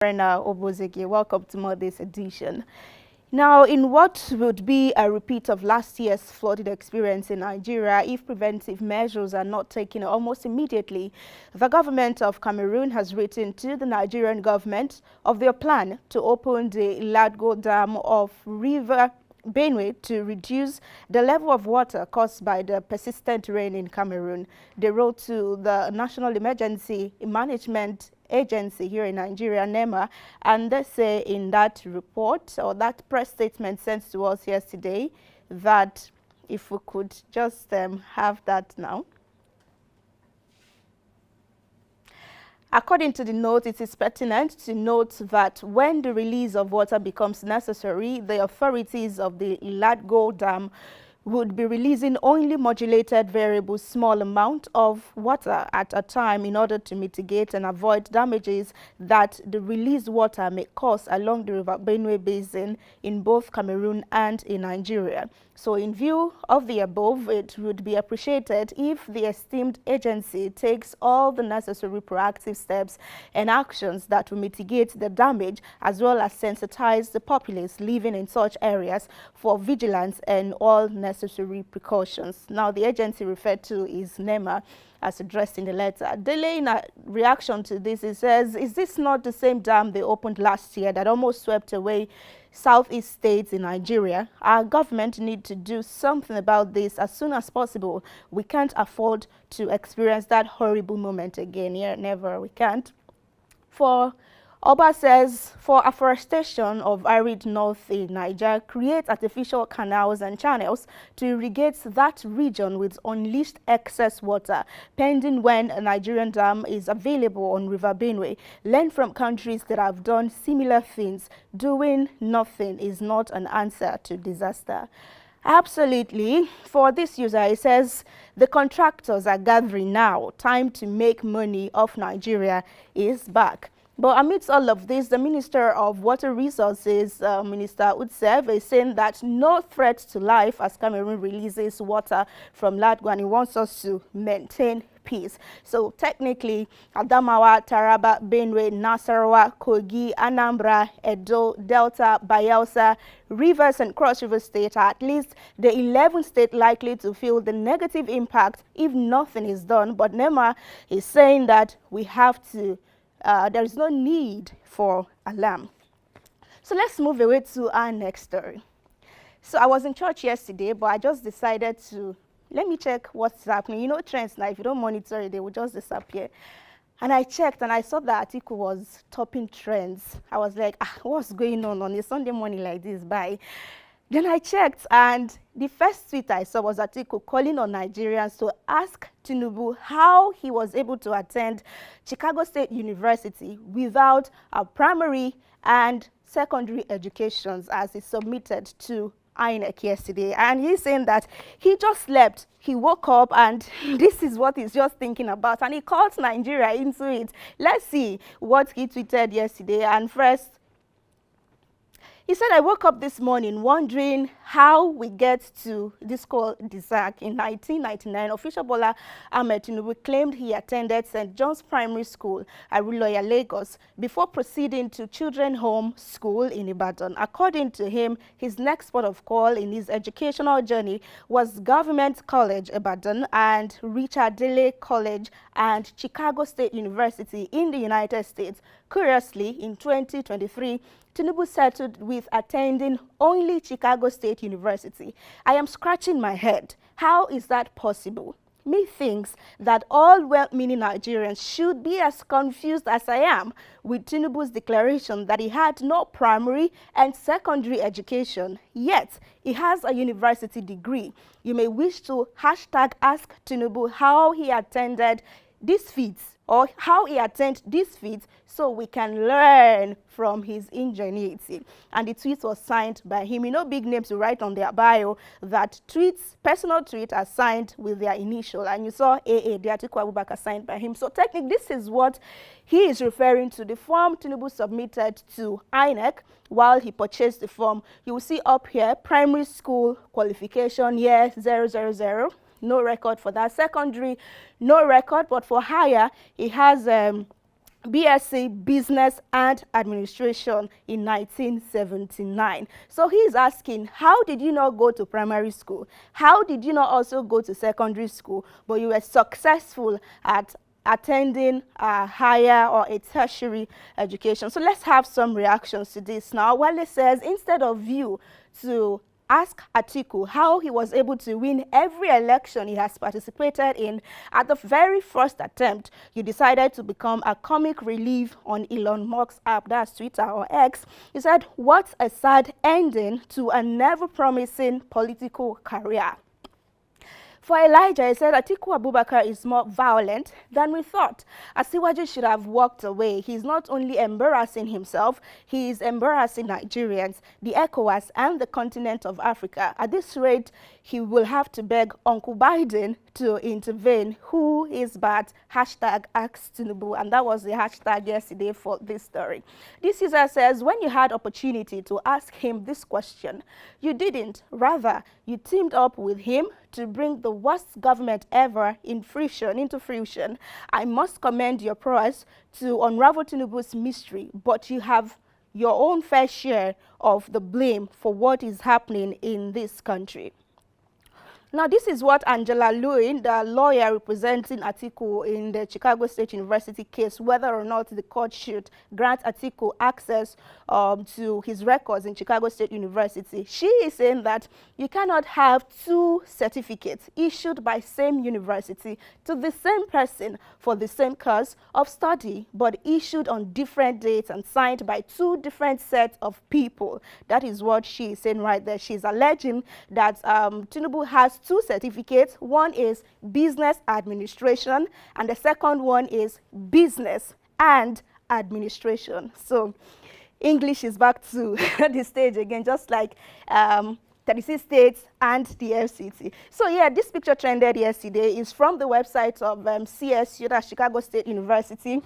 Obozeghie. Welcome to Monday's edition. Now, in what would be a repeat of last year's flooding experience in Nigeria, if preventive measures are not taken almost immediately, the government of Cameroon has written to the Nigerian government of their plan to open the Lagdo Dam of River Benue to reduce the level of water caused by the persistent rain in Cameroon. They wrote to the National Emergency Management Agency here in Nigeria, NEMA, and they say in that report or that press statement sent to us yesterday that if we could just have that now. According to the note, it is pertinent to note that when the release of water becomes necessary, the authorities of the Lagdo Dam would be releasing only modulated variable small amount of water at a time in order to mitigate and avoid damages that the released water may cause along the River Benue Basin in both Cameroon and in Nigeria. So in view of the above, it would be appreciated if the esteemed agency takes all the necessary proactive steps and actions that will mitigate the damage, as well as sensitize the populace living in such areas for vigilance and all necessary precautions. Now, the agency referred to is NEMA, as addressed in the letter. Dele, in a reaction to this, it says, is this not the same dam they opened last year that almost swept away southeast states in Nigeria? Our government need to do something about this as soon as possible. We can't afford to experience that horrible moment again. Yeah, never, we can't. For Oba says, for afforestation of arid north in Niger, create artificial canals and channels to irrigate that region with unleashed excess water, pending when a Nigerian dam is available on River Benue. Learn from countries that have done similar things. Doing nothing is not an answer to disaster. Absolutely. For this user, it says, the contractors are gathering now. Time to make money off Nigeria is back. But amidst all of this, the Minister of Water Resources, Minister Utsef, is saying that no threat to life as Cameroon releases water from Lagdo, and he wants us to maintain peace. So technically, Adamawa, Taraba, Benue, Nasarawa, Kogi, Anambra, Edo, Delta, Bayelsa, Rivers and Cross River State are at least the 11th state likely to feel the negative impact if nothing is done. But NEMA is saying that we have to there is no need for alarm. So let's move away to our next story. So I was in church yesterday, but I just decided to, let me check what's happening. You know trends now, if you don't monitor it, they will just disappear. And I checked and I saw that Atiku was topping trends. I was like, what's going on a Sunday morning like this? Bye. Then I checked, and the first tweet I saw was Atiku calling on Nigerians to ask Tinubu how he was able to attend Chicago State University without a primary and secondary educations as he submitted to INEC yesterday. And he's saying that he just slept, he woke up, and this is what he's just thinking about. And he calls Nigeria into it. Let's see what he tweeted yesterday. And first, he said, I woke up this morning wondering how we get to this called DISAC. In 1999, official Bola Ahmed Tinubu claimed he attended St. John's Primary School, Aruloya, Lagos, before proceeding to Children's Home School in Ibadan. According to him, his next port of call in his educational journey was Government College, Ibadan, and Richard Dele College and Chicago State University in the United States. Curiously, in 2023, Tinubu settled with attending only Chicago State University. I am scratching my head. How is that possible? Methinks that all well-meaning Nigerians should be as confused as I am with Tinubu's declaration that he had no primary and secondary education, yet he has a university degree. You may wish to hashtag ask Tinubu how he attended these feats or how he attended these feats so we can learn from his ingenuity. And the tweet was signed by him. You know, big names to write on their bio that tweets, personal tweets are signed with their initial. And you saw AA, the Atiku Abubakar, signed by him. So technically, this is what he is referring to. The form Tinubu submitted to INEC while he purchased the form. You will see up here, primary school qualification year 000. No record for that. Secondary, no record, but for higher, he has BSc Business and Administration in 1979. So he is asking, how did you not go to primary school? How did you not also go to secondary school, but you were successful at attending a higher or a tertiary education? So let's have some reactions to this now. Well, it says, instead of you to ask Atiku how he was able to win every election he has participated in, at the very first attempt, you decided to become a comic relief on Elon Musk's app, that's Twitter or X. He said, what a sad ending to a never-promising political career. For Elijah, he said, Atiku Abubakar is more violent than we thought. Asiwaju should have walked away. He's not only embarrassing himself, he is embarrassing Nigerians, the ECOWAS, and the continent of Africa. At this rate, he will have to beg Uncle Biden to intervene. Who is bad? Hashtag ask Tinubu. And that was the hashtag yesterday for this story. This user says, when you had opportunity to ask him this question, you didn't. Rather, you teamed up with him to bring the worst government ever into fruition. I must commend your prowess to unravel Tinubu's mystery, but you have your own fair share of the blame for what is happening in this country. Now, this is what Angela Lewin, the lawyer representing Atiku in the Chicago State University case, whether or not the court should grant Atiku access to his records in Chicago State University. She is saying that you cannot have two certificates issued by same university to the same person for the same course of study, but issued on different dates and signed by two different sets of people. That is what she is saying right there. She's alleging that Tinubu has two certificates. One is business administration and the second one is business and administration. So English is back to the stage again, just like 36 states and the FCT. So yeah, this picture trended yesterday. Is from the website of CSU, that's Chicago State University.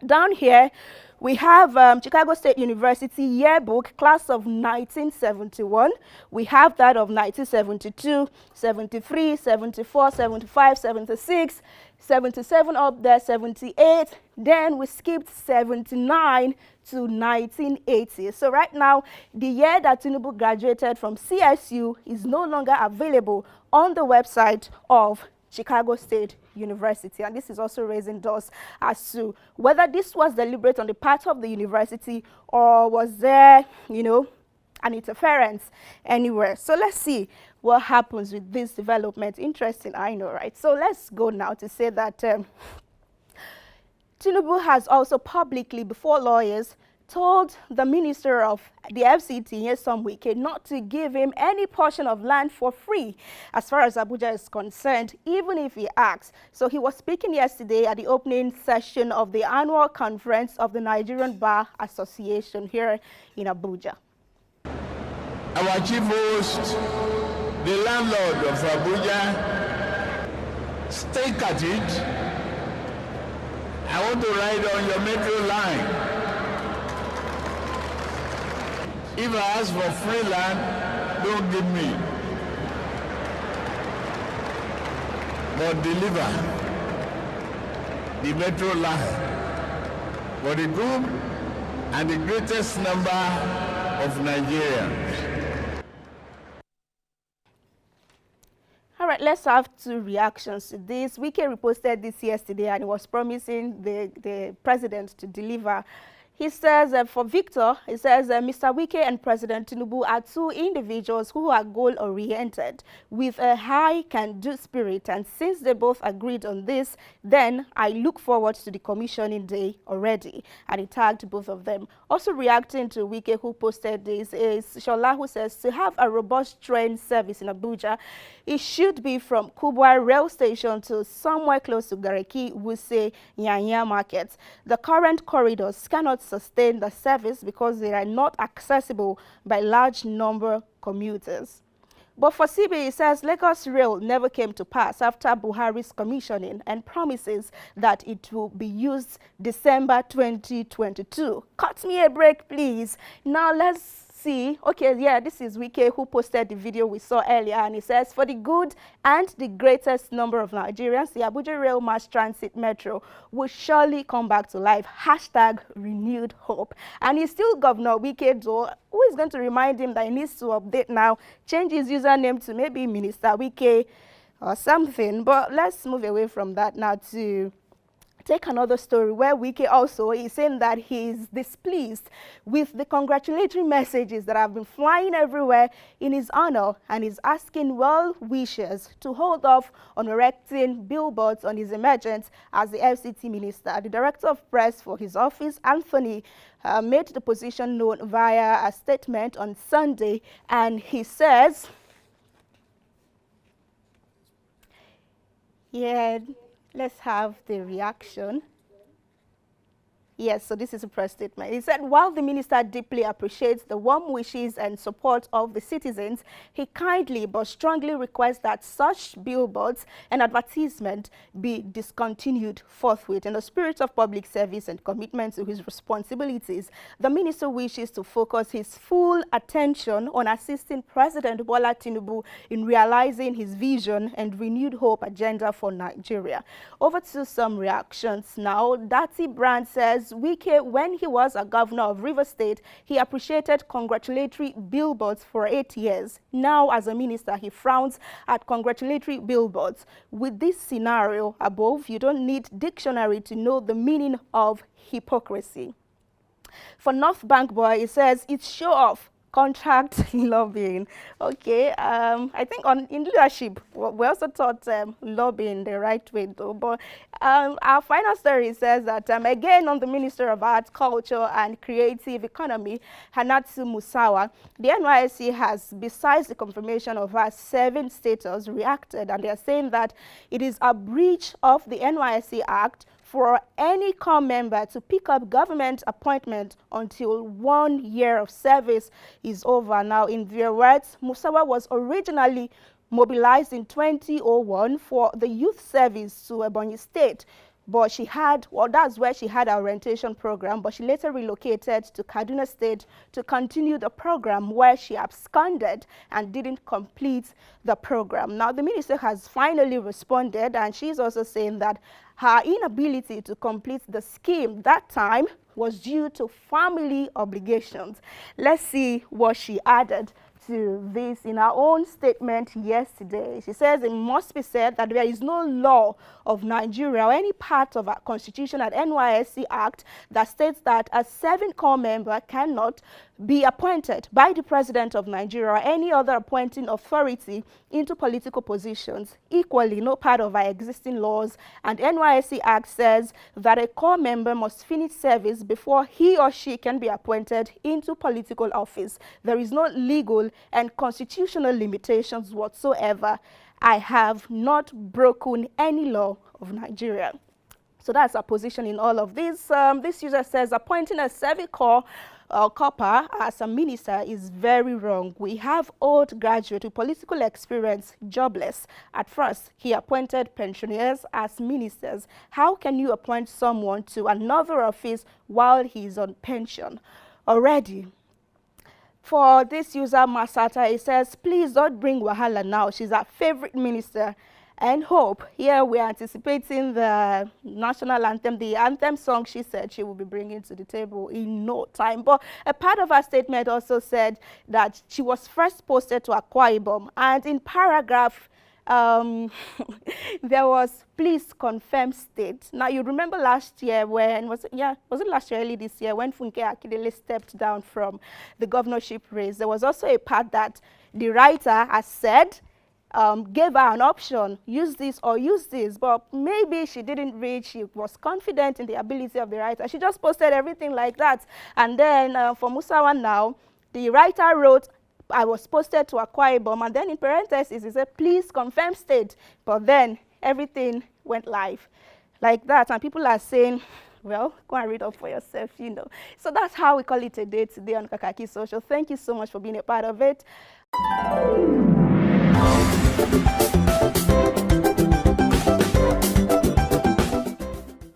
Down here, we have Chicago State University yearbook, class of 1971. We have that of 1972, 73, 74, 75, 76, 77 up there, 78. Then we skipped 79 to 1980. So right now, the year that Tinubu graduated from CSU is no longer available on the website of Chicago State University, and this is also raising doubts as to whether this was deliberate on the part of the university or was there, you know, an interference anywhere. So let's see what happens with this development. Interesting, I know, right? So let's go now to say that Tinubu has also publicly, before lawyers, told the minister of the FCT, Wike, not to give him any portion of land for free as far as Abuja is concerned, even if he asks. So he was speaking yesterday at the opening session of the annual conference of the Nigerian Bar Association here in Abuja. Our chief host, the landlord of Abuja, stake at it. I want to ride on your metro line. If I ask for free land, don't give me. But deliver the metro line for the good and the greatest number of Nigerians. All right, let's have two reactions to this. Wike reposted this yesterday and he was promising the president to deliver. He says, for Victor, he says, Mr. Wike and President Tinubu are two individuals who are goal-oriented with a high can-do spirit. And since they both agreed on this, then I look forward to the commissioning day already. And he tagged both of them. Also reacting to Wike, who posted this, is Shola, who says, to have a robust train service in Abuja, it should be from Kubwa rail station to somewhere close to Gareki, Wuse, Nyanya market. The current corridors cannot sustain the service because they are not accessible by large number commuters. But for CB, it says Lagos Rail never came to pass after Buhari's commissioning and promises that it will be used December 2022. Cut me a break, please. Now let's see, okay, yeah, this is Wike who posted the video we saw earlier, and he says, for the good and the greatest number of Nigerians, the Abuja Rail Mass Transit Metro will surely come back to life. Hashtag renewed hope. And he's still Governor Wike, though, who is going to remind him that he needs to update now, change his username to maybe Minister Wike or something. But let's move away from that now to take another story where Wike also is saying that he's displeased with the congratulatory messages that have been flying everywhere in his honor, and is asking well-wishers to hold off on erecting billboards on his emergence as the FCT minister. The director of press for his office, Anthony, made the position known via a statement on Sunday, and he says, yeah, let's have the reaction. Yes, so this is a press statement. He said, while the minister deeply appreciates the warm wishes and support of the citizens, he kindly but strongly requests that such billboards and advertisement be discontinued forthwith. In the spirit of public service and commitment to his responsibilities, the minister wishes to focus his full attention on assisting President Bola Tinubu in realizing his vision and renewed hope agenda for Nigeria. Over to some reactions now. Dati Brand says, Wike, when he was a governor of Rivers State, he appreciated congratulatory billboards for 8 years. Now, as a minister, he frowns at congratulatory billboards. With this scenario above, you don't need dictionary to know the meaning of hypocrisy. For North Bank Boy, it says, it's show off. Contract lobbying. Okay, I think in leadership, we also taught lobbying the right way, though. But our final story says that, again, on the Minister of Arts, Culture and Creative Economy, Hannatu Musawa, the NYSC has, besides the confirmation of her serving status, reacted, and they are saying that it is a breach of the NYSC Act for any core member to pick up government appointment until 1 year of service is over. Now, in their words, Musawa was originally mobilized in 2001 for the youth service to Ebonyi State, but she had, well, that's where she had her orientation program, but she later relocated to Kaduna State to continue the program, where she absconded and didn't complete the program. Now, the minister has finally responded, and she's also saying that her inability to complete the scheme that time was due to family obligations. Let's see what she added to this in her own statement yesterday. She says it must be said that there is no law of Nigeria or any part of our constitution at NYSC Act that states that a serving core member cannot be appointed by the President of Nigeria or any other appointing authority into political positions. Equally, no part of our existing laws and NYSC Act says that a core member must finish service before he or she can be appointed into political office. There is no legal and constitutional limitations whatsoever. I have not broken any law of Nigeria. So that's our position in all of this. This user says appointing a serving core copper as a minister is very wrong. We have old graduate with political experience, jobless. At first, he appointed pensioners as ministers. How can you appoint someone to another office while he's on pension already? For this user, Masata, he says, please don't bring Wahala now. She's our favorite minister. And hope, here we are anticipating the national anthem, the anthem song she said she will be bringing to the table in no time. But a part of her statement also said that she was first posted to Akwa Ibom, and in paragraph there was please confirm state. Now you remember last year when, was it last year, early this year, when Funke Akindele stepped down from the governorship race, there was also a part that the writer has said gave her an option, use this or use this, but maybe she didn't read, she was confident in the ability of the writer. She just posted everything like that. And then for Musawa now, the writer wrote, I was posted to Akwa Ibom, and then in parentheses, he said, please confirm state. But then everything went live like that. And people are saying, well, go and read up for yourself, you know. So that's how we call it a day today on Kakaaki Social. Thank you so much for being a part of it.